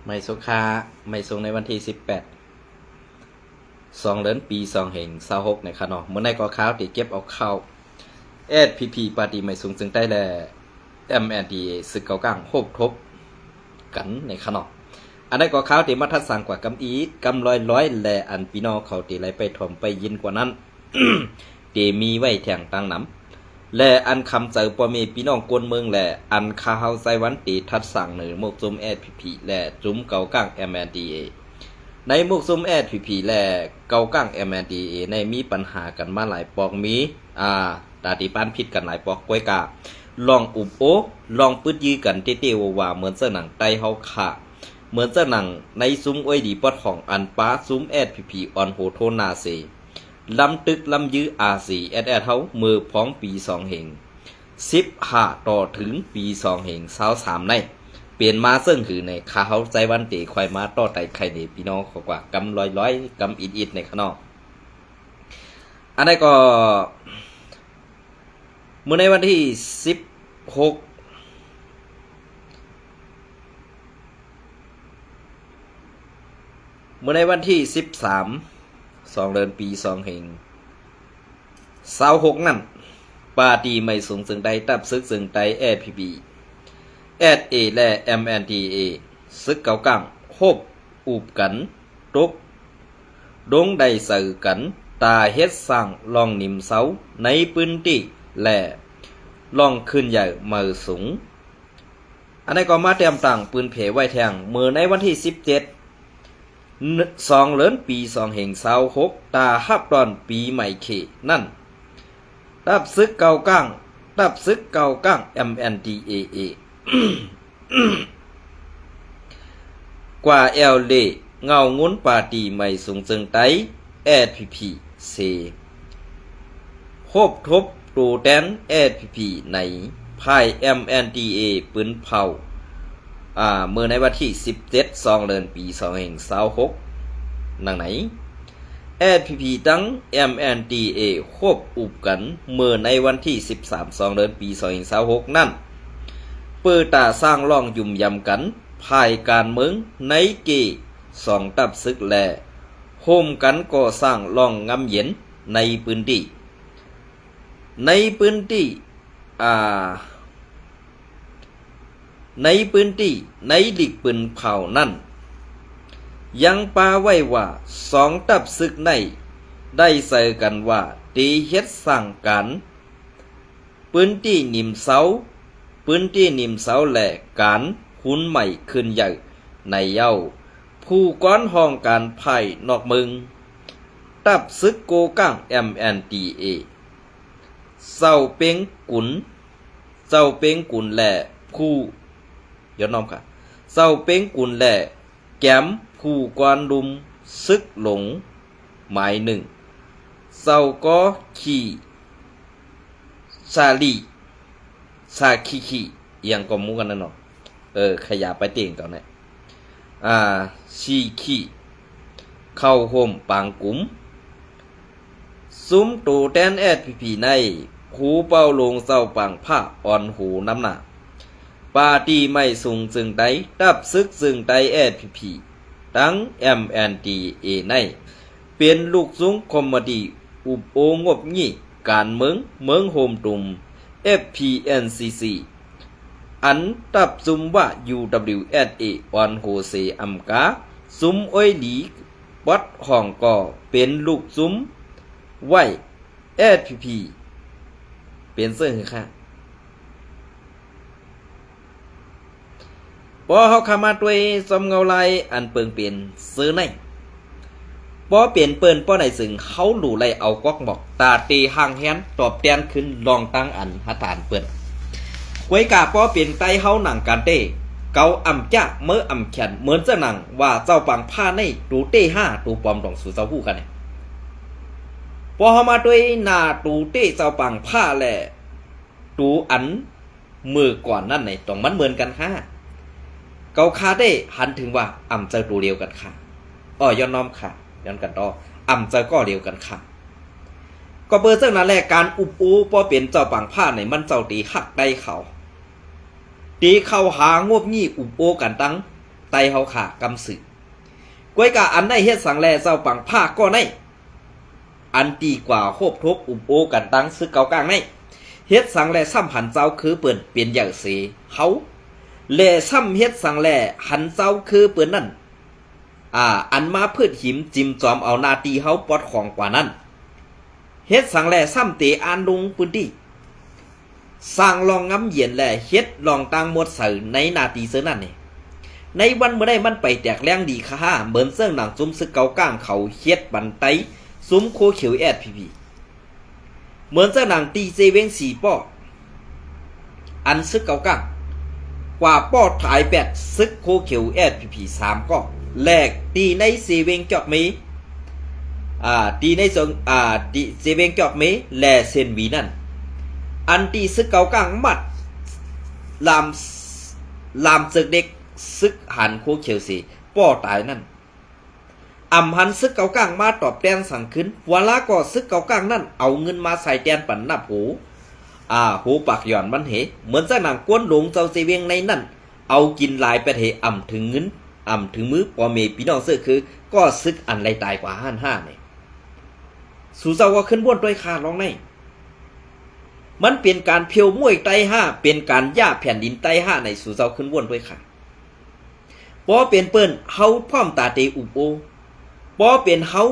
ไม่สุขาไม่ส่งในวันที่18 2 เดือนปี2566ในคะเนาะเมื่อในก็ข่าวที่เก็บเอาเข้า SPP ปาร์ตี้ไม่สูงจึงได้แล MNDAA สึกเก่ากลางโฮบทบกันในคะเนาะอันนั้นก็ข่าวที่มาทัดสั่งกว่ากำอีดกำร้อยและอันพี่น้องเขาที่ไหลไปถ่อมไปยินกว่านั้น ที่มีไว้แทงตั้งน้ำและอันคำเจอปอมีพี่น้องกวนเมืองและอันข้าวไซวันตีทัดสั่งหนึ่งมุกซุมSPPและจุ้มเก่ากลาง MNDAA ในมุกซุมSPPและเก่ากลาง MNDAA ในมีปัญหากันมาหลายปอกมีตาตีป้านพิษกันหลายปอกกล้วยกาลองอุบโอลองปืดยื้อกันเตี้ยวว่าเหมือนเสื้อหนังไตเฮาขาเหมือนเสื้อหนังในซุ้มอ้อยดีปอดของอันป้าซุ้มSPPออนโหโทนาเซลำตึกลำยื้อRCSS เฮามือพ้องปี2 เหง15ต่อถึงปี2 เหง23ในเปลี่ยนมาซึ่งคือในข้าเฮาใจวันเตะควายมาต่อไตไข่เดพี่น้องขอกว่ากำร้อยกำอิดในข้างนอกอันนี้ก็เมื่อในวันที่16เมื่อในวันที่13 2 เดือนปี2 เหง26นั่นปาร์ตี้ไม่สูงซึ่งใดตับซึกซึ่งใดSPP SA และ MNDAA ซึกเก่ากลางโฮบอูบกันตกดงใดสื่อกันตาเฮ็ดสร้างลองนิมเสาในพื้นที่และลองขึ้นใหญ่มือสูงอันนี้ก็มาเตรียมต่างปืนเผไว้แทงมือในวันที่17 2 เดือนปี2 เหง26ตาฮับตอนปีใหม่เขนั่นตับซึกเก่ากลางMNDAA กว่าเอลเลเงางุ้นปาร์ตี้ไม่สูงจึงไตSPP เซโฮบทบตูแดนSPP ในภาย MNDAA ปืนเผาเมื่อในวันที่17 2 เดือนปี2526นังไหนSPP ตั้ง MNDAA ควบอุบกันเมื่อในวันที่13 2 เดือนปี2526นั่นเปิดตาสร้างร่องยุ่มยำกันภายการเมืองในเก2 ตับซึกแลโฮมกันก่อสร้างร่องงำเย็นในพื้นที่ในหลีกปืนเผานั่นยังปาไว้ว่า2 ตับซึกในได้ใส่กันว่าตีเฮ็ดสร้างกันพื้นที่นิมเสาและการหุ้นใหม่ขึ้นใหญ่ในเย้าผู้ก้อนห้องการภายนอกเมืองตับซึกโกก้าง MNDAA เจ้าเป็งกุนและผู้ยอดน้อมค่ะเจ้าเป็งกุนและแก้มผู้กวนลุมซึกหลงหมายหนึ่งเจ้าก็ขี่ซาคิยังก็มูกันนั่นเนาะขยะไปเตียงตอนนี้ชีขี้เข้าห่มปางกุ๋มซุ้มตูแตนSPP ในหูเป้าลงเศร้าปังผ้าอ่อนหูน้ำหนาปาร์ตี้ไม่สูงจึงไดตับซึกจึงไดSPP ตั้ง MNDAA ในเป็นลูกซุ้งคอมเมดี้อุบโองบงี้การเมืองโฮมตุม FPNCC อันตับซุมว่า UWSA วันโฮเซอัมกาซุมอ้อยหลีวัดห้องก่อเป็นลูกซุมไว้ SPP เป็นเสื้อค่ะพอเขาขามาด้วยสมเงาลายอันเปิงเปลี่ยนซื้อในพอเปลี่ยนเปิ้นป้อไหนซึ่งเขาหลู่ไล่เอากอกบอกตาตีห่างแฮนตอบแตนขึ้นลองตั้งอันหาฐานเปิ้นไว้กาป้อเปลี่ยนไตเฮาหนังการเต้เกาอ่ำจ้าเมื่ออ่ำแขนเหมือนเจ้าหนังว่าเจ้าปังผ้าในตูเต้5ตูปอมต้องสู่เจ้าผู้กันเนี่ยพอเฮามาด้วยหน้าตูเต้เจ้าปังผ้าแหละตูอันมือก่อนนั่นไหนต้องมันเหมือนกันค่ะเกาคาได้หันถึงว่าอ่ำเจอตัวเดียวกันค่ะย้อนน้อมค่ะย้อนกันต่ออ่ำเจอก็เดียวกันค่ะก็เบอร์เจ้านั่นแหละการอุบอูพอเปลี่ยนเจ้าปังผ้าในมันเจ้าตีหักได้เขาตีเข้าหางบงี้อุบโอกันตั้ง ไตเฮาขากำสึกก้วยกะอันในเฮ็ดสังแลเจ้าปังผ้าก็ในอันตีกว่าโคบทบอุบโอกันตั้งซึกเกากลางในเฮ็ดสังแลซ้ำหันเจ้าคือเปิ้นเปลี่ยนอย่างเสเฮาแลซ้ำเฮ็ดสังแลหันเจ้าคือเปิ้นนั่นอันมาพืชหิมจิมจอมเอานาตีเฮาปอดของกว่านั้นเฮ็ดสังแลซ้ำเตอานลงพื้นที่สร้างลองงำเย็นแลเฮ็ดลองตังหมดเสือในนาตีเสือนั่นนี่ในวันเมื่อได้มันไปแตกแรงดีค่ะเหมือนเสื้อหนังซุ้มซึกเกาก้างเขาเฮ็ดบันไตซุ้มโคเขียวแอดพีเหมือนเสื้อหนังตีเซเวงสี่ป้ออันซึกเกาก้างกว่าป้อถ่ายแปดซึกโคเขียวแอดพีสามก็แลกตีในเซเวงจอกมีตีในทรงตีเซเวงจอกมีแลเซนวีนั่นอันตีซึกเกาก้างมัดลามซึกเด็กซึกหันโคเขียวสีป้อตายนั่นหันซึกเกาก้างมาตอบแทนสั่งขึ้นวลาก็ซึกเกาก้างนั่นเอาเงินมาใส่แทนปั่นนับหูปากหย่อนมันเหเหมือนเจ้าหนังก้นหลงเจ้าเซเวงในนั่นเอากินลายไปเหถึงเงินถึงมือปอเมพี่น้องเสื้อคือก็ซึกอันไรตายกว่าห้าเนี่ยสู่เจ้าว่าขึ้นบ้วนด้วยคาร้องในมันเป็นการเพียวมวยไตห้าเป็นการย่าแผ่นดินไตห้าในสู่เจ้าขึ้นบ้วนด้วยค่ะปอเป็นเปิ้นเฮาพร้อมตาเตอุบโอปอเป็นเฮา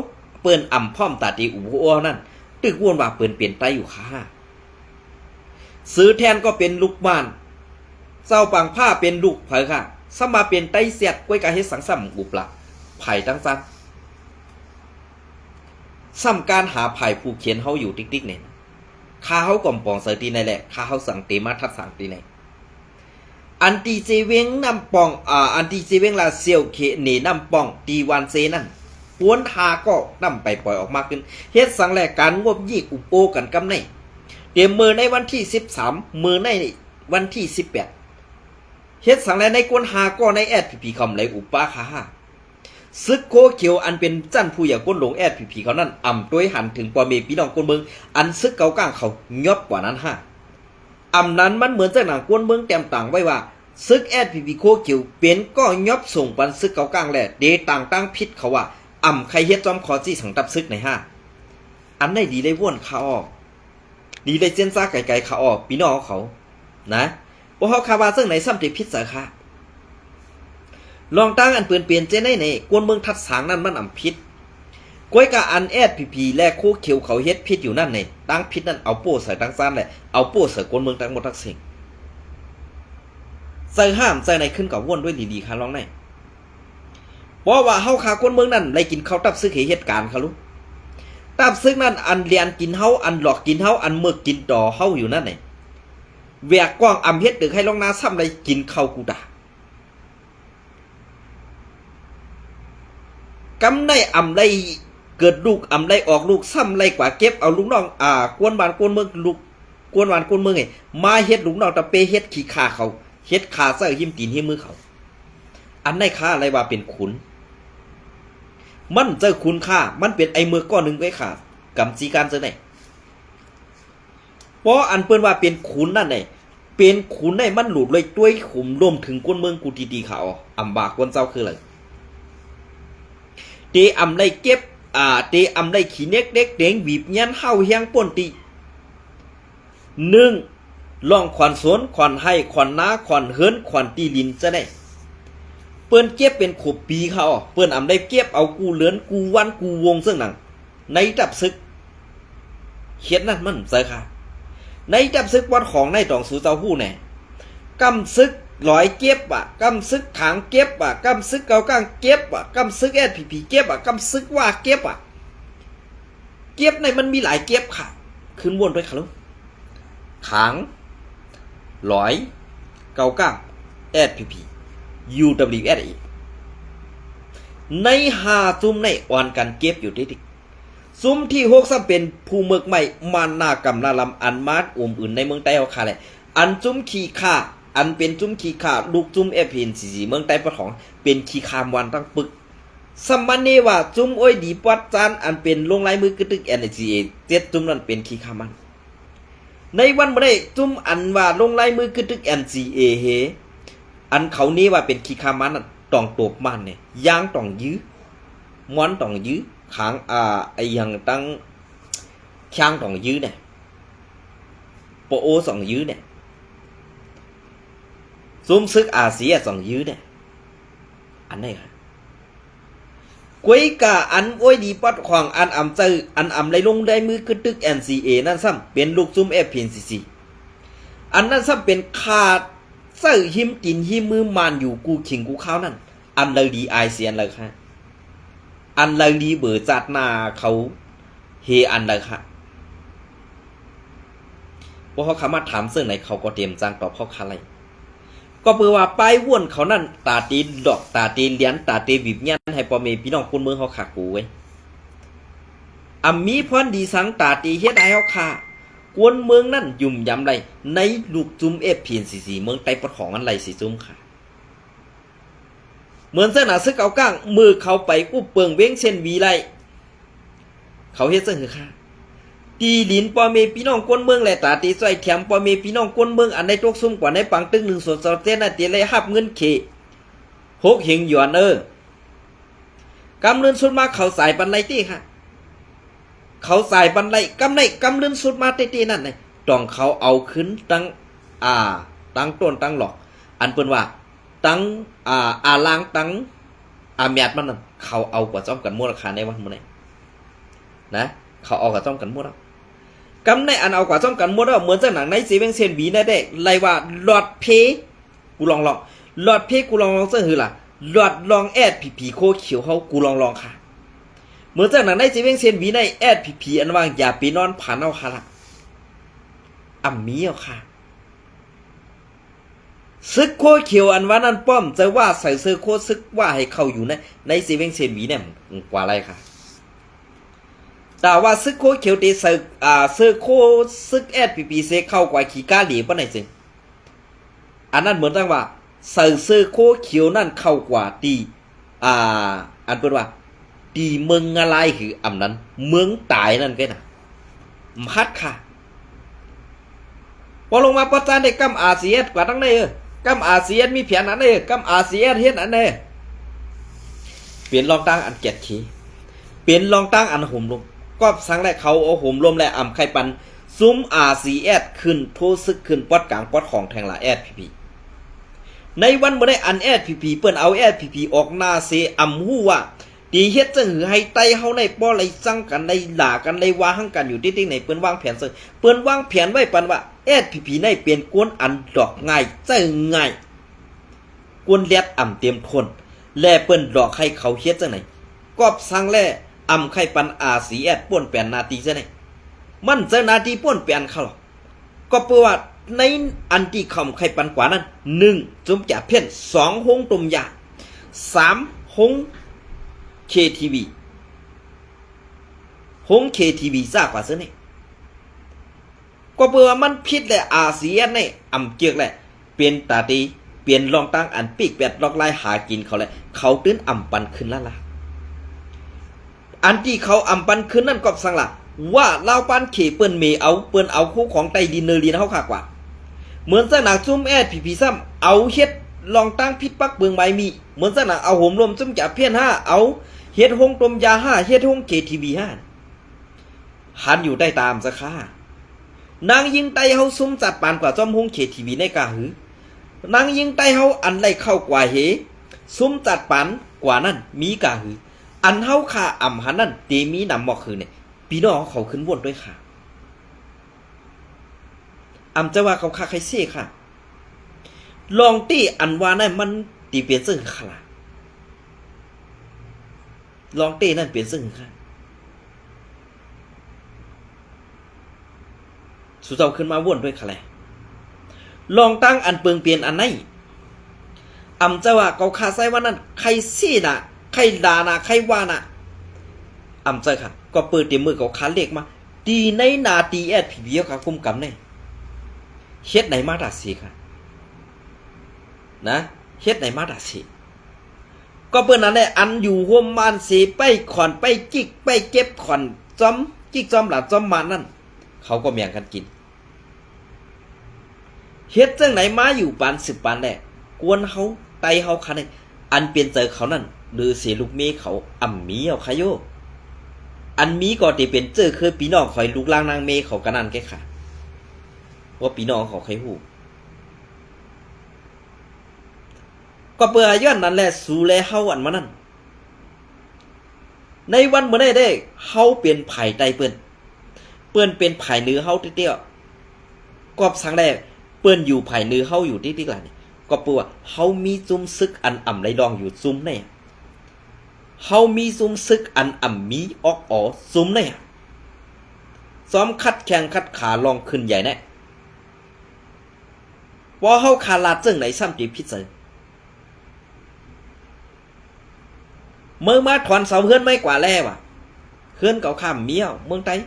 เปิ้นพร้อมตาเตอุบโอนั่นตึกวนว่าเปิ้นเปลี่ยนไตอยู่ค่ะซื้อแทนก็เป็นลูกบ้านเจ้าปังผ้าเป็นลูกเผยค่ะสมาเป็นไตเสียดก้วยกะเฮ็ดสังซ้ำอุบละไผ่ตั้งซันซ้ำการหาไผ่ผู้เขียนเฮาอยู่ติ๊กๆเนี่ยข้าเฮาก่อมปองเสตีในแหละข้าเฮาสั่งเตมาทัดสั่งตีในอันตีเจเวงนำปองอันตีเจเวงลาเซียวเคเนนำปองตีวันเซนั่นปวนทาก็นำไปปล่อยออกมาขึ้นเฮ็ดสังแลการงบยี่อุปโอกันกำในเตรียมมือในวันที่13มือในวันที่18เฮ็ดสังแลในกวนหาก็ในแอดพีคำไหลอุปาคาซึกโคเขียวอันเป็นจั่นผู้อย่าก้นหลงแอดพีเขานั่นด้วยหันถึงปอเมพี่น้องก้นเมืองอันซึกเกาก้างเขายอบกว่านั้นนั้นมันเหมือนจากหนังก้นเมืองแต้มต่างไว้ว่าซึกแอดพีโคเขียวเป็นก็ยอบส่งปันซึกเกาก้างแหละเดต่างตั้งพิษเขาว่าใครเฮ็ดจอมขอจี้สังตับซึกในอันไหนดีได้ว่นขาออกดีได้เจนซ่าไก่ขาออกพี่น้องเขานะเพราะเขาคาว่าซึ่งในซ้ำติพิษเสือค่ะลองตั้งอันเปลี่ยนเจนได้ในกวนเมืองทัดสางนั่นมันพิษก้วยกะอันแอดพีและโคเขียวเขาเฮ็ดพิษอยู่นั่นในตั้งพิษนั่นเอาโป้ใส่ตั้งซ่านเลยเอาโป้ใส่กวนเมืองทั้งหมดทั้งสิ่งใส่ห้ามใส่ในขึ้นกับว่นด้วยดีๆค่ะลองในเพราะว่าเฮาขากวนเมืองนั่นได้กินข้าวตับซึกเหตุการณ์ค่ะลูกตับซึกนั่นอันเลียนกินเฮาอันหลอกกินเฮาอันเมือกกินต่อเฮาอยู่นั่นในแหวกกว้างเฮ็ดดึกให้ลองนาซ้ำได้กินข้าวกูด่ากำได้ได้เกิดลูกได้ออกลูกซ้ำไรกว่าเก็บเอาลูกน้องกวนบ้านกวนเมืองลูกกวนบ้านกวนเมืองไงมาเฮ็ดลูกน้องตะเปเฮ็ดขี้ขาเขาเฮ็ดขาเสื้อหิมตีนหิมมือเขาอันได้ค่าอะไรว่าเป็นขุนมันเจอคุณค่ามันเป็นไอมือก้อนหนึ่งไว้ค่ะกำจีการเจอไหนเพราะอันเปิ้นว่าเป็นขุนนั่นไงเป็นขุนในมันหลุดเลยด้วยขุมรวมถึงกวนเมืองกูดีๆเขาบากวนเจ้าคืออะไรเตได้เก็บเตได้ขี้เน็กเด็กเด้งบีบยันเฮาเฮียงป่นตี1ล่องขวัญสวนขวัญให้ขวัญนาขวัญเฮิรนขวัญตีลินจะได้เปิ้นเก็บเป็นขบปีเขาเปิ้นได้เก็บเอากูเลือนกูวันกูวงซึ่งหนังในดับซึกเขียนนั่นมันใส่ค่ะในดับซึกวัดของในตองสู่เจ้าฮู้แน่กำซึกลอยเก็บกำซึกขางเก็บกำซึกเกาก้างเก็บกำซึกแอดพีเก็บกำซึกว่าเก็บเก็บในมันมีหลายเก็บค่ะขึ้นวนด้วยค่ะลูกขางลอยเกาก้างแอดพีUWS ใน5ซุ้มในอ่อนกันเก็บอยู่ที่ซุ้มที่6ซ้ำเป็นภูเมืองใหม่มานากำลาลำอันมาดอื่นในเมืองใต้เฮาค่ะแหละอันซุ้มขี้ข่าอันเป็นซุ้มขี้ข่าลูกซุ้มFPNCCเมืองใต้ปะของเป็นขี้ข่ามวันตั้งปึกสัมมันเนว่าซุ้มอ้อยดีปัดจานอันเป็นลงลายมือกระตึก NCA 7ซุ้มนั้นเป็นขี้ข่ามันในวันบ่ได้ซุ้มอันว่าลงลายมือกระตึก NCA เฮอันเขานี้ว่าเป็นขี้ข่ามันนั่นต ต้องตบมันเนี่ยยางต้องยื้อม้อนต้องยื้อขางไอยังตั้งข้างต้องยื้อเนี่ยโปโอสองยื้อเนี่ยซุ้มซึกอาเซียสองยื้อเนี่ยอันไหนครับกวยกาอันโอ้ยดีปัดขวางอันอ่ำเจออันอ่ำไรลงได้มือขึ้นตึก NCA นั่นซ้ำเป็นลูกซุ้ม FPNCC อันนั้นซ้ำเป็นขาดเสื้อหิมตินหิมมือมันอยู่กูขิงกูข้าวนั่นอันเลยดีไอเซียนเลยค่ะอันเลยดีเบอร์จัดนาเขาเฮอันเลยค่ะเพราะเขาขามาถามเสื้อไหนเขาก็เตรียมจังตอบเขาคาไรก็เพื่อว่าป้ายว่นเขานั่นตาตีดอกตาตีเลี้ยนตาตีบีบยันให้พ่อแม่พี่น้องคนเมืองเขาขากูไว้มีพรดีสังตาตีเฮ็ดให้เขาขากวนเมืองนั่นยุ่มยำไรในลูกจุ้มFPNCCเมืองไต้ปดของอันไรสิจุ้มค่ะเหมือนเส้นหนาซึกเอาก้างมือเขาไปกู้เปิงเว้งเช่นวีไรเขาเฮ็ดเสื้อค่ะตีลินปอเมพี่น้องก้นเมืองแหละตาตีใส่แถมปอเมพี่น้องก้นเมืองอันในตกซุ่มกว่าในปังตึ้ง1 ส่วน2เต้นน่ะตีเลยหับเงินเค6 เฮงหยวนกำเนินสุดมาเขาสายปันไรตี้ค่ะเขาสายปันไรกำเนินสุดมาตี้นั่นไงต้องเขาเอาขึ้นตั้งตั้งต้นตั้งหลอกอันเปิ้นว่าตั้งลางตั้งแมดมันนั่นเขาเอากว่าจ้อมกันมูลค่าในวันมื้อนี้นะเขาเอากว่าจ้อมกันมูลกำในอันเอากว่าจ้อมกันมูลเหมือนจังหนังในสีเวงเซนบีได้ไรว่าหลอดเพกูลองหลอดเพกูลองซะหือล่ะหลอดลองแอดผีโคเขียวเขากูลองค่ะเหมือนจากหนังในสีเวงเซนบีในแอดผีอันว่างอย่าไปนอนผ่านเอาค่ะล่ะมีเอาค่ะซึกโคเขียวอันว่านั่นป้อมจะว่าใส่เสื้อโคซึกว่าให้เข้าอยู่ในสีเวงเซนบีเนี่ยกว่าอะไรค่ะแต่ว่าซึกโคเขียวตีเสื้อโคซึกแอดผีเซเข้ากว่าขี้กาเหลียบปะไหนจึงอันนั้นเหมือนจังว่าใส่เสื้อโคเขียวนั่นเข้ากว่าตีอันเป็นว่าตีเมืองอะไรคืออำนั้นเมืองตายนั่นก็นะมัดค่ะพอลงมาประจานได้กำอาเซียนกว่าตั้งในกำอาเซียนมีแผนอันนี้กำอาเซียนเฮ็ดอันนี้เปลี่ยนรองตั้งอันเกียรติขีเปลี่ยนรองตั้งอันห่มลมก็สังแรกเขาเอาห่มลมและไข่ปันซุ้มอาเซียนขึ้นโทซึกขึ้นปอดกลางปอดของแทงละแอดพีในวันเมื่อได้อันแอดพีเปิ้นเอาแอดพีออกหน้าเซหู้ว่าดีเฮ็ดจังหือให้ไตเฮาในป้อไรจังกันในหล่ากันในว่าหั่งกันอยู่ติ๊งๆในเปิ้นวางแผนเปิ้นวางแผนไว้ปันว่าแอดพีในเปลี่ยนกวนอันดอกง่ายจังง่ายกวนเลียดเต็มทนแลเปิ้นดอกให้เขาเฮ็ดจังไหนกอบสังแลไข่ปันอาสีแอดป่วนแปนนาทีจังไหนมันจะนาทีป่วนแปนเขาหรอกก็เพื่อว่าในอันที่คำไข่ปันกว่านั้น1จุ่มจ่าเพ่น2หงตุ่มยา3หงKTV หง KTV ซากว่าซะนี่ก็เพื่อว่ามันผิดแหละอาเซียนในเกียกแหละเปลี่ยนตาตีเปลี่ยนลองตั้งอันปีกแปดลอกไล่หากินเขาแหละเขาตื้นปันขึ้นแล้วล่ะอันที่เขาปันขึ้นนั่นก็สังละว่าเล่าปันเขเปิ้นเมเอาคู่ของไตดินเนอร์ลีนเขาขากว่าเหมือนสนักซุ่มแอดผีซ้ำเอาเฮ็ดลองตั้งพิษปักเบืองใบมีเหมือนสนักเอาห่มลมซุ่มจ่าเพี้ยน5เอาเฮ็ดหงตมยา5เฮ็ดหง KTV 5หันอยู่ได้ตามซะค่ะนางยิงไตเฮาซุ่มจัดปานกว่าจอมหง KTV ในกาหือนางยิงไตเฮาอันไรเข้ากว่าเหซุ่มจัดปานกว่านั้นมีกาหืออันเฮาค่าหันนั่นเตมีนำหมอกคือเนี่ยพี่น้องเขาขึ้นวนด้วยค่ะจะว่าเขาค่าใครเสียค่ะลองตีอันว่านั่นมันตีเปลี่ยนซึ่งค่ะลองตีนั่นเปลี่ยนซึ่งค่ะสุดเจ้าขึ้นมาวนด้วยค่ะแหละลองตั้งอันเปิงเปลี่ยนอันไหนจะว่าเขาค่าใส่ว่านั่นใครซี่น่ะใครด่าน่ะใครว่าน่ะใจค่ะก็เปิดเต็มมือเขาคันเล็กมาตีในนาตีแอดผีเบี้ยวค่ะคุ้มกำเนี่ยเฮ็ดไหนมาดัดสีค่ะนะเฮ็ดไหนมาดัดสีก็เปิ้นนั่นแหละอันอยู่ห่มมันสีไปขอนไปจิกไปเก็บขอนจอมจิกจอมหลับจอมมานั่นเขาก็เมียงกันกินเฮ็ดจังไหนมาอยู่ปาน10 ปานแหละกวนเขาไตเขาคัน อันเปลี่ยนเจอเขานั่นหรือเสียลูกเมย์เขาอ่ำมีเอาค่ะโยอันมีก็ที่เป็นเจอคือพี่น้องคอยลูกล่างนางเมย์เขากันนั่นแกค่ะว่าพี่น้องเขาใครหูก็เปื่อย้อนนั่นแหละสู่แลเฮาอันมานั่นในวันเมื่อได้เฮาเป็นไผ่ใต้เปิ้นเป็นไผ่เนื้อเฮาเตี้ยๆกอบสังแรกเปิ้นอยู่ไผ่เนื้อเฮาอยู่ที่ล่ะนี่ก็เปื่อเฮามีจุ้มซึกอันอ่ำไรดองอยู่ซุ่มแน่เฮามีซุ่มซึกอันอ่ำมีออกอ๋อซุ่มแน่ซ้อมคัดแข่งคัดขาลองขึ้นใหญ่แน่ว่าเฮาขาลาดจึงไหนซ้ำจีพิษเสเมื่อมาถอนเสาเฮือนไม่กว่าแล้วอ่ะเฮือนเก่าข้ามเมียวเมืองไทย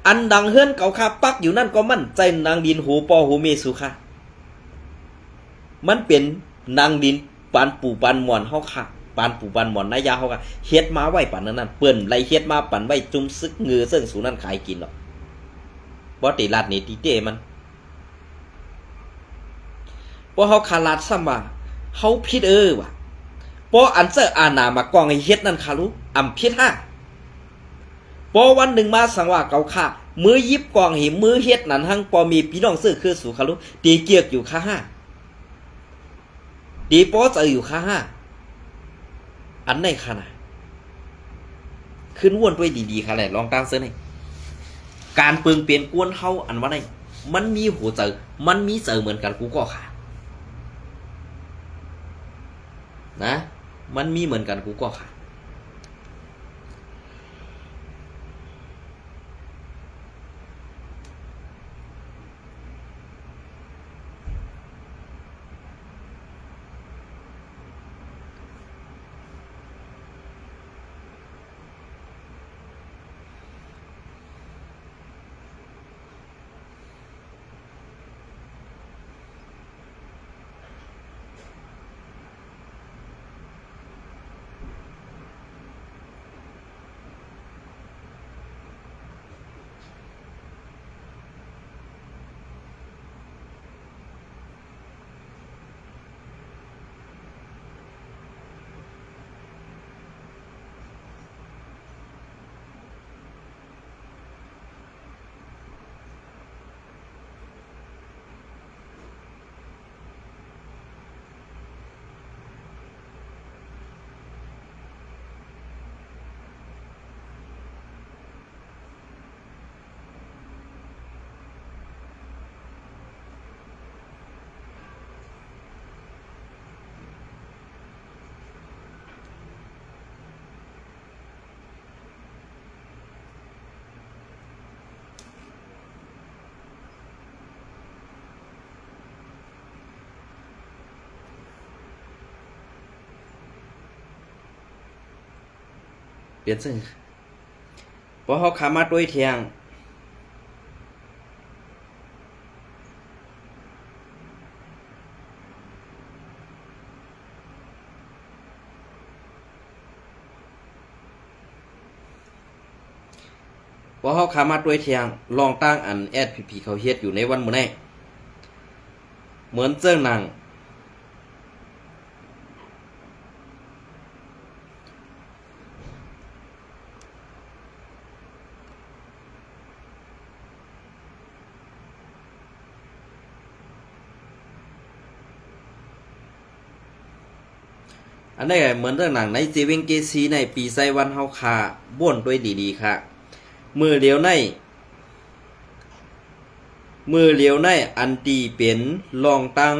อันดังเฮือนเก่าข้าปักอยู่นั่นก็มั่นใจนางดินหูปอหูเมสุค่ะมันเป็นนางดินปานปู่ปานหมอนเฮาค่ะปานปู่ปานหมอนนายาเฮาค่ะเฮ็ดมาไว้ปานนั้นเปิ้นไล่เฮ็ดมาปันไว้จุ่มซึกเงือซึ่งสูนั่นขายกินหรอกบ่ติลาดนี่ติเต้มันบ่เฮาขาลาดซ้ำว่าเฮาผิดว่ะบ่อันเซอร์อาณามากองให้เฮ็ดนั่นค่ะรู้อำผิดพอวันหนึ่งมาสังว่าเกาค่ามือยิบกองหิมือเฮ็ดนั่นหังพอมีพี่น้องซื้อคือสู่คารุตีเกียกอยู่ค่า5ดีปอจะอยู่ค่า5อันไหนค่ะนะขึ้นวนด้วยดีๆค่ะแหละลองตั้งเสื้อให้การปึงเปลี่ยนกวนเฮาอันว่าไหนมันมีหัวเจอมันมีเจอเหมือนกันกูก็ค่ะนะมันมีเหมือนกันกูก็ค่ะเปลี่ยนซึ่งพอเขาขามาด้วยเทียงพอเขาขามาด้วยเทียงลองตั้งอันแอดพีเขาเฮ็ดอยู่ในวันมื้อนี้เหมือนเจ้าหนังอันนี้เหมือนเรื่องหนังในจีเวงเกซีในปีไซวันเฮาคาบ่นด้วยดีๆค่ะมือเลียวในอันตีเป็นลองตั้ง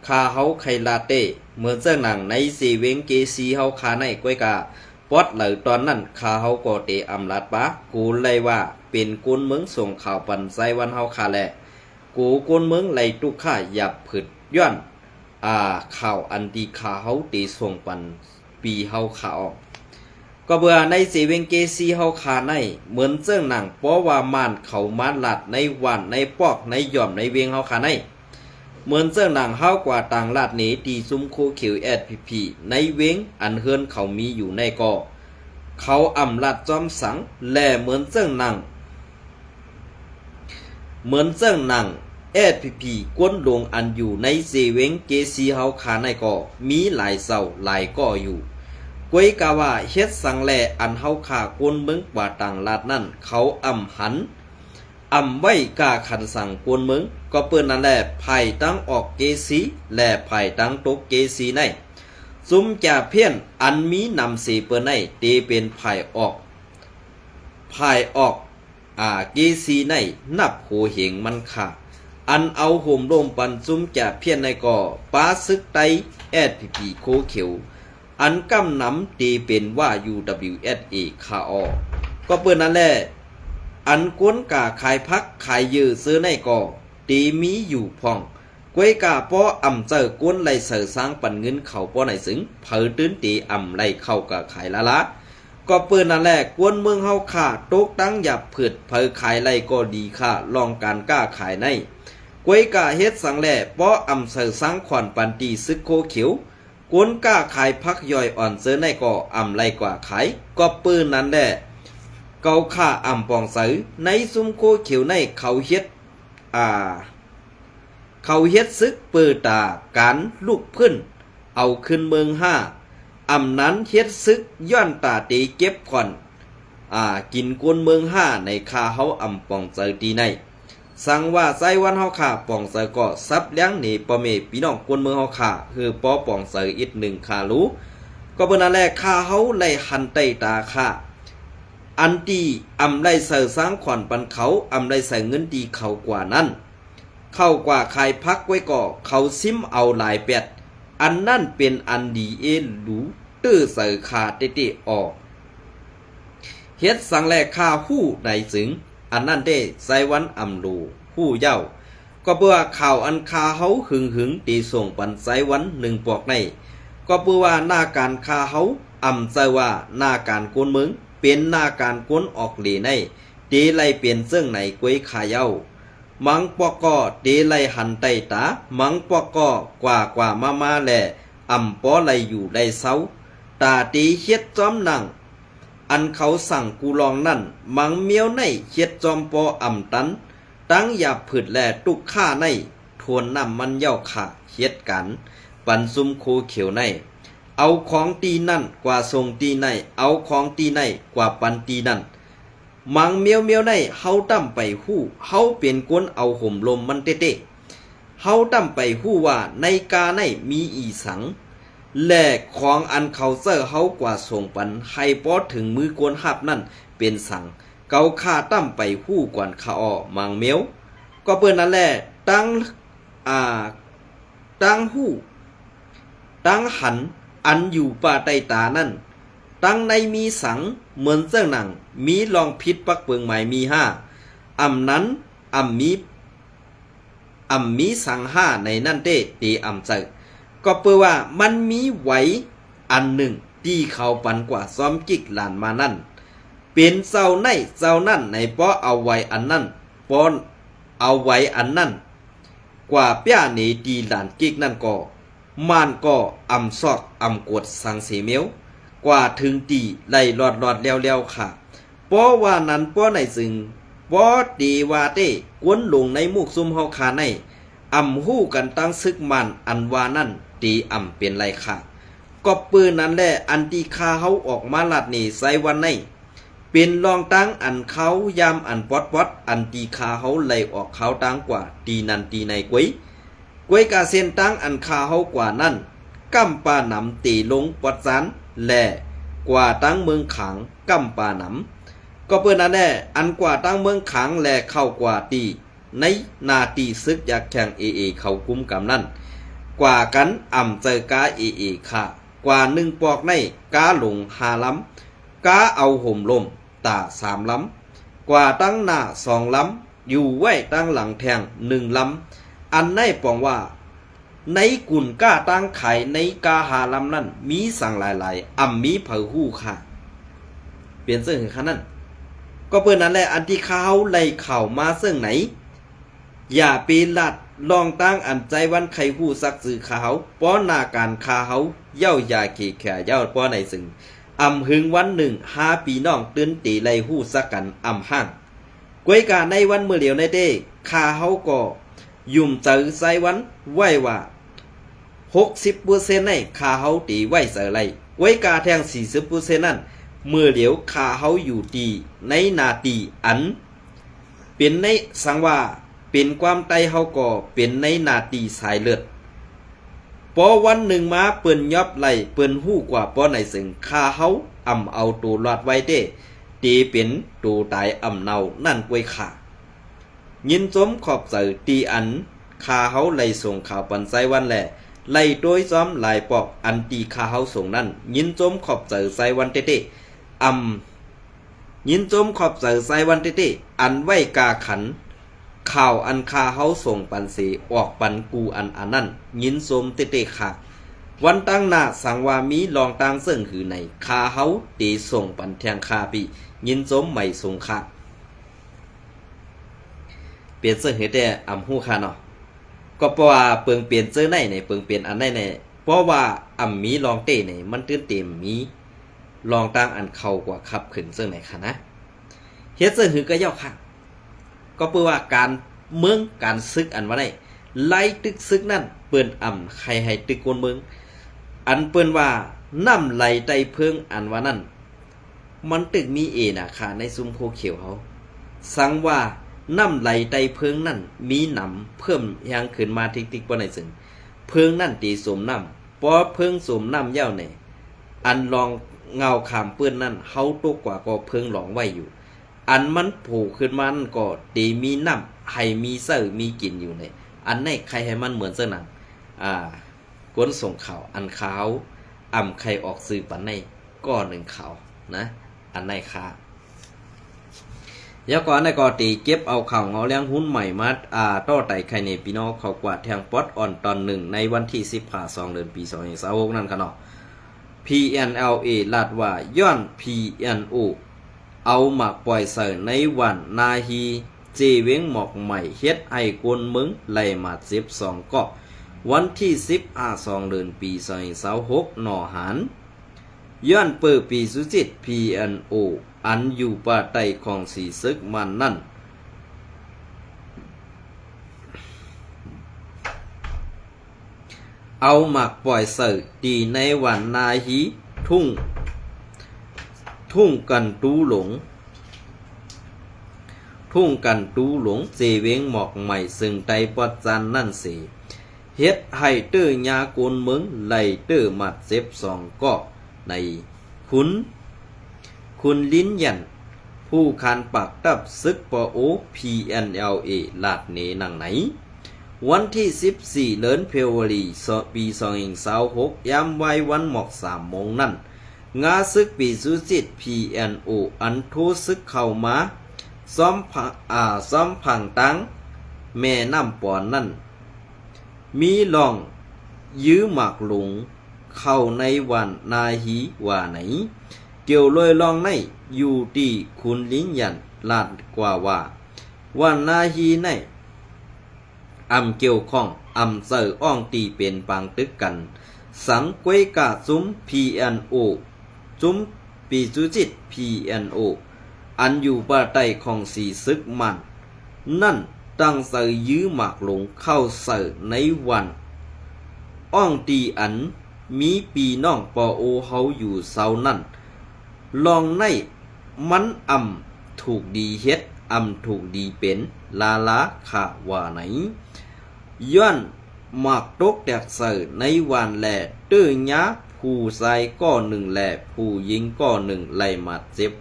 คาเฮาไคลาเต้เหมือนเรื่องหนังในจีเวงเกซีเฮาคาในก้วยกาปอดเหล่าตอนนั้นคาเฮาก็เตอำลาดปะกูเลยว่าเป็นกุนเมืองส่งข่าวปันไซวันเฮาคาแลกูกุนเมืองไหลตุกข้าหยับผึดย้อนข่าวอันดีข่าวเฮาตีส่งปันปีเฮาข่าวก็เบื่อในเสเวงเกซีเฮาขาในเหมือนเจ้าหนังเพราะว่ามานเขามานหลัดในวันในปอกในย่อมในเวงเฮาขาในเหมือนเจ้าหนังเฮากว่าต่างลาดหนีตีซุ้มโคเขียวแอดพีในเวงอันเฮือนเขามีอยู่ในก่อเขาอำลาดจอมสังและเหมือนเจ้าหนัง SPP กวนลงอันอยู่ในเซเวงเกซีเฮาขาในก่อมีหลายเศร้าหลายก่ออยู่กวยกาว่าเฮ็ดสังแลอันเฮาขากวนเมืองป่าต่างลาดนั่นเขาหันไว้กาขันสั่งกวนเมืองก็เปิ้นนั่นแหละภายตั้งออกเกซีและภายตั้งตกเกซีในซุมจ่าเพี้ยนอันมีนำสีเปิ้นในเตเป็นภายออกเกซีในนับโหเหงมันค่ะอันเอาห่มร่มปันซุมจ่าเพี้ยนในก่อป้าซึกไตSPP โคเขียวอันกำนำตีเป็นว่า UWSA คาออก็เปิ้นนั่นแหละอันกวนกาขายพักขายยื้อซื้อในก่อตีมีอยู่พ่องกวยกาป้อเจอกวนไหลเสือสร้างปันเงินเขาป้อไหนสึงเผอตื้นตีไหลเข้ากะขายละก็เปิ้นนั่นแหละกวนเมืองเฮาขาตกตั้งหยับเผิดเผอขายไหลก็ดีค่ะลองการกล้าขายในกวยกาเฮ็ดสังแหล่ป้อเสือสร้างขวัญปันตีซึกโคเขียวกวนกล้าขายพักย่อยอ่อนเสือในก่อไหลกว่าขายก็เปิ้นนั่นแหละเกาค่าปองเสือในซุมโคเขียวในเขาเฮ็ดซึกเปิดตาการลูกพื้นเอาขึ้นเมืองนั้นเฮ็ดซึกย้อนตาตีเก็บผ่อนกินกวนเมืองในคาเฮาปองเจอตีในสั่งว่าไซวันเฮาขาปองเจอก็ซับเลี้ยงหนีปอเมพี่น้องกวนเมืองเฮาขาคือปอปองเจออีกหนึ่งคารู้ก็เบิ่นนั่นแหละคาเฮาไล่หันใต้ตาค่ะอันตีไล่เสือสร้างขวัญปันเขาไล่ใส่เงินตีเขากว่านั้นเข้ากว่าขายพักไว้ก่อเขาซิมเอาหลายเป็ดอันนั่นเป็นอันดีหรูตื้อเสือขาเตออกเฮ็ดสังแลค่าหู้ในสึงอันนั่นได้ไซวันลูหู้เย้าก็เพื่อข่าวอันคาเฮาหึงตีส่งปันไซวันหนึ่งปอกในก็เพื่อว่าหน้าการคาเฮาใจว่าหน้าการกวนเมืองเป็นหน้าการกวนออกเหลในตีไลเปลี่ยนเสื่องไหนกวยขาเย้ามังปอกก็เดไลหันไตตามังปอกก็กว่ามาแหล่ปอไลอยู่ไลเซาตาตีเฮ็ดจอมนั่งอันเขาสั่งกูลองนั่นมังเมียวในเฮ็ดจอมปอตันตั้งอย่าผึดแลตุกข้าในทวนน้ำมันเย้าขาเฮ็ดกันปันซุมโคเขียวในเอาของตีนั่นกว่าทรงตีในเอาของตีในกว่าปันตีนั่นมังเมียวในเฮาตั้มไปหู้เฮาเป็นกวนเอาห่มลมมันเต้เฮาตั้มไปหู้ว่าในกาในมีอีสังแลกของอันเขาเซอร์เฮากว่าส่งปันให้ปอถึงมือกวนหับนั่นเป็นสังเกาค่าตั้มไปหู้กวนขาออมังเมียวก็เปิ้นนั่นแหละตั้งหู้ตั้งหันอันอยู่ป่าใต้ตานั่นตั้งในมีสังเหมือนเจ้าหนังมีลองพิษปักเปิงหมายมีนั้นมีสังในนั่นเต้ตีเจอก็เปื่อว่ามันมีไหวอันหนึ่งที่เขาปันกว่าซ้อมกิกหลานมานั่นเป็นเจ้านั่นในป้อเอาไว้อันนั่นป้อนเอาไว้อันนั่นกว่าเปี้ยหนีตีหลานกิกนั่นก็มันก็ซอกกดสังเสเมียวกว่าถึงตีไล่หลอดแล้วค่ะป้อว่านั้นป้อในซึ่งป้อตีว่าเต้กวนลงในมุกซุ่มเฮาคาในหู้กันตั้งซึกมันอันว่านั่นตีเป็นไรค่ะก็ปืนนั้นแหละอันตีคาเฮาออกมาลัดนี่ไซวันในเป็นรองตั้งอันเขายามอันปอดอันตีคาเฮาไล่ออกเขาตั้งกว่าตีนันตีในกวยกาเส้นตั้งอันคาเฮากว่านั่นกำปาหนำตีลงปอดซันแลกว่าตั้งเมืองขังกำปาหนำก็เปิ้นนั่นแหละอันกว่าตั้งเมืองขังแลเข้ากว่าตีในนาตีซึกอยากแข่งเขากุมกำนั่นกว่ากันเจอกาค่ะกว่าหนึ่งปอกในกาหลง5 ลำกาเอาห่มลมตา3 ลำกว่าตั้งหน้า2 ลำอยู่ไว้ตั้งหลังแทง1 ลำอันในปองว่าในกุ่นก้าตั้งไข่ในกา5 ลำนั่นมีสั่งหลายมีเผาหู้ค่ะเปลี่ยนเสื้อขนั้นก็เปิ้นนั่นแหละอันที่เขาไล่เข่ามาเสื้อไหนอย่าปีลัดลองตั้งอันใจวันไขหู้ซักสื่อขาเฮาป้อนหน้าการคาเฮาเย้ายาเขแขเย้าป้อในซึ่งหึงวันหนึ่ง5 ปีน้องตื่นตีไล่หู้ซักกันห้างกวยกาในวันเมื่อเหลียวในเต้คาเฮาก็ ยุ่มเจอไซวันไว้ว่า60%ในค่าเฮาตีไว้เสอไรไว้กาแทง40%นั้นเมื่อเหลียวค่าเฮาอยู่ตีในนาตีอันเป็นในสังว่าเป็นความไตเฮาก็เป็นในนาตีสายเลือดพอวันหนึ่งมาเปิ้นยอบไหลเปิ้นฮู้กว่าป้อไหนสึงค่าเฮาเอาตัวรอดไว้เด้ตีเป็นตัวตายเนานั่นกวยขายินจมขอบเสอตีอันค่าเฮาไหลส่งข่าวปันไซวันแหละไล่โดยซ้อมหลายปอกอันตีค่าเฮาส่งนั่นยินจมขอบเสอไซวันเต้ยินจมขอบเสอไซวันเต้อันไว้กาขันข่าวอันค่าเฮาส่งปันเสออกปันกูอันนั่นยินสมเต้ค่ะวันตั้งหน้าสังวามีลองตั้งซึ่งคือในค่าเฮาตีส่งปันแทงคาปียินสมไม่ส่งค่ะเปลี่ยนซึ่งเหตุแต่ฮู้ค่ะเนาะก็เพราะว่าเปิงเปลี่ยนเจอในเปิงเปลี่ยนอันในเพราะว่ามีลองเต้มันตื้นเต็มมีลองตั้งอันเข้ากว่าขับขึ้นซึ่งไหนค่ะนะเฮ็ดซึ่งหือก็ย่อค่ะก็เพื่อว่าการเมืองการซึกอันว่าได้ไล่ตึกซึกนั่นเปิ้นใครให้ตึกคนเมืองอันเปิ้นว่าน้ำไหลใต้เพิงอันว่านั่นมันตึกมีน่ะค่ะในซุ้มโพเขียวเขาสังว่าน้ำไหลใต้เพิงนั่นมีหนำเพิ่มยังขึ้นมาติ๊กๆบ่ได้ซึ่งเพิงนั่นตีสมน้ำพอเพิงสมน้ำยาวเนี่ยอันลองเงาขามเปื้อนนั่นเฮาตกกว่าก็เพิงหลองไว้อยู่อันมันโผล่ขึ้นมานั่นก็ตีมีน้ำให้มีเสื้อมีกินอยู่เนี่ยอันไหนใครให้มันเหมือนเสื้อหนังก้นส่งข่าวอันขาวใครออกสื่อปันในก็หนึ่งข่าวนะอันไหนค่ะแล้วก็อันไหนก็ตีเก็บเอาข่าวเงาเลี้ยงหุ้นใหม่มาต่อไต่ใครในพี่น้องเขากวาดแทงป๊อตอ่อนตอนหนึ่งในวันที่12 เดือนปี2026นั่นค่ะเนาะ PNLA ลาดว่าย้อน PNO เอาหมักปล่อยเสิร์ในวันนาฮีเจเวงหมอกใหม่เฮ็ดไอกวนมึงไล่มา12ก็วันที่12 เดือนปี2026หนอหานย้อนเปิดปีสุจิต PNO อันอยู่ป่าใต้ของสีซึกมันนั่นเอาหมักปล่อยเสิร์ตีในวันนาฮีทุ่งกันตูหลงเจเวงหมอกใหม่ซึ่งไตปอดจันนั่นสิเฮ็ดให้เตอร์ยาโกนเมืองไหลเตอร์มัด12ก็ในคุณลิ้นยันผู้คันปากตับซึกปโอ PNLA ลาดเนนังไหนวันที่14 เดือนเฟบรุรีปี2026ยามไว้วันหมอก3 โมงนั่นงาซึกปีสุจิต PNO อันโทซึกเข้ามาซ้อมผังตังแม่น้ำปอนนั่นมีลองยื้อหมากหลงเข้าในวันนาฮีว่าไหนเกี่ยวลอยลองในอยู่ที่คุณลิ้นยันลาดกว่าว่าวันนาฮีในเกี่ยวข้องเสิร์อ้องตีเป็นปางตึกกันสังกวยกาซุ้ม PNO ซุ้มปีจุจิต PNO อันอยู่ป่าใต้ของสีซึกมันนั่นตั้งเสิร์ยื้อหมากหลงเข้าเสิร์ในวันอ้องตีอันมีปีน้องปอโอเฮาอยู่เซานั่นลองในมันถูกดีเฮ็ดถูกดีเป็นลาขาว่าไหนย้อนหมากตกแตกเสิร์ในวันแหล่เตื้อยะผู้ชายก็หนึ่งแหล่ผู้หญิงก็หนึ่งไล่มาเจ็บ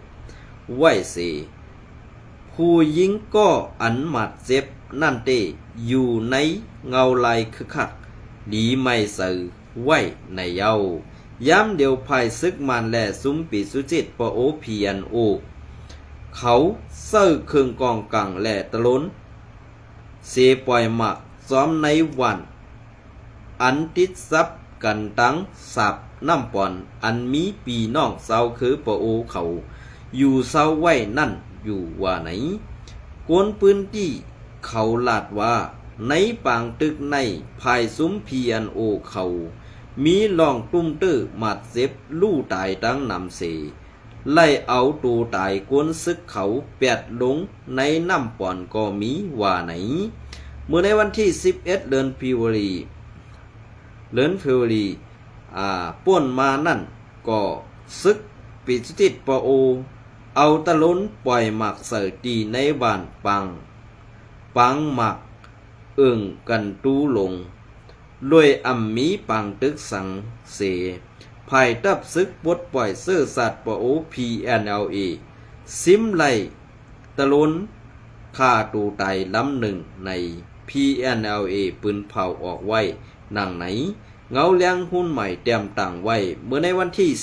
ไว้สิผู้หญิงก็อันมาเจ็บนั่นเตอยู่ในเงาลายคึกคักดีไม่เสิร์ไว้ในเยาย้ำเดียวภายซึกมันแหล่ซุ้มปีสุจิตปโอ PNO เขาเสิร์เครื่องกองกังแหล่ตะล้นเสปล่อยหมักซ้อมในวันอันติดซับกันตั้งสับน้ำปอนอันมีปีน้องเศร้าคือปโอเขาอยู่เศร้าไว้นั่นอยู่ว่าไหนกวนปืนที่เขาลาดว่าในปางตึกในภายซุ้ม PNO เขามีลองตุ้มตื้อมัดเจ็บลู่ตายตั้งนำเสไล่เอาตูตายกวนซึกเขาแปดลงในน้ำปอนก็มีว่าไหน เมื่อในวันที่11เดือนฟิวรีป่วนมานั่นก็ซึกปิดติดปอโอเอาตะล้นปล่อยหมักเสตีในบ้านปังหมักเอิ่งกันตูลงลวยอ่ำมีปังตึกสังเสภายตับซึกปลดปล่อยเสื้อสัตว์ปอโอ PNLA ซิมไลตะล้นฆ่าตูไตลำหนึ่งใน PNLA ปืนเผาออกไว้หนังไหนเงาเลี้ยงหุ้นใหม่เตรียมต่างไว้เมื่อในวันที่2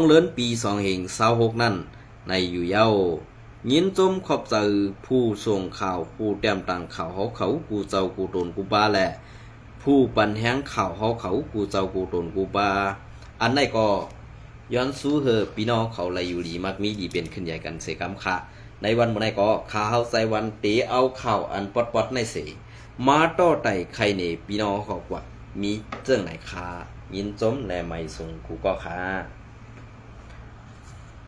เดือนปี2 26นั่นในอยู่เย้ายินจมขอบใจผู้ส่งข่าวผู้เตรียมต่างข่าวเขากูเจ้ากูตนกูบาแหละผู้ปันแห้งข่าวเขากูเจ้ากูตนกูบาอันไหนก็ย้อนสู้เหอพี่น้องเขาไรอยู่หลีมักมีดีเป็นขึ้นใหญ่กันเสกำค่ะในวันเมื่อไหร่ก็ข้าเฮาใส่วันเตะเอาข่าวอันปอดในเสมาต่อไต่ใครเนพี่น้องเขากว่ามีเจ้งไหนค่ะยินจมและไม่ส่งกูก็ค่ะ